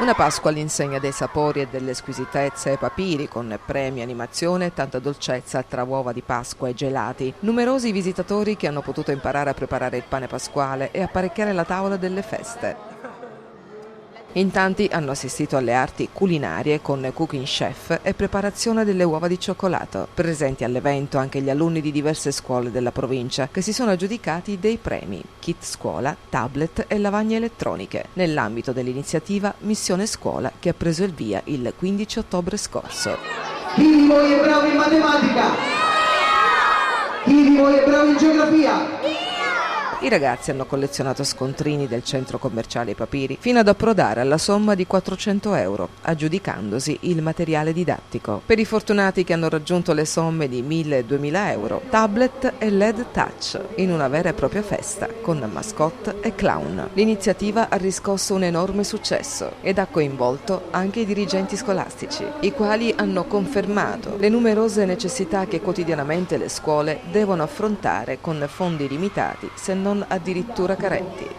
Una Pasqua all'insegna dei sapori e delle squisitezze Papiri, con premi, animazione e tanta dolcezza tra uova di Pasqua e gelati. Numerosi i visitatori che hanno potuto imparare a preparare il pane pasquale e apparecchiare la tavola delle feste. In tanti hanno assistito alle arti culinarie con cooking chef e preparazione delle uova di cioccolato. Presenti all'evento anche gli alunni di diverse scuole della provincia che si sono aggiudicati dei premi, kit scuola, tablet e lavagne elettroniche, nell'ambito dell'iniziativa Missione Scuola che ha preso il via il 15 ottobre scorso. Chi di voi è bravo in matematica? Chi di voi è bravo in geografia? I ragazzi hanno collezionato scontrini del centro commerciale Papiri fino ad approdare alla somma di 400 euro, aggiudicandosi il materiale didattico. Per i fortunati che hanno raggiunto le somme di 1.000 e 2.000 euro, tablet e LED touch, in una vera e propria festa, con mascotte e clown. L'iniziativa ha riscosso un enorme successo ed ha coinvolto anche i dirigenti scolastici, i quali hanno confermato le numerose necessità che quotidianamente le scuole devono affrontare con fondi limitati, se non addirittura carenti.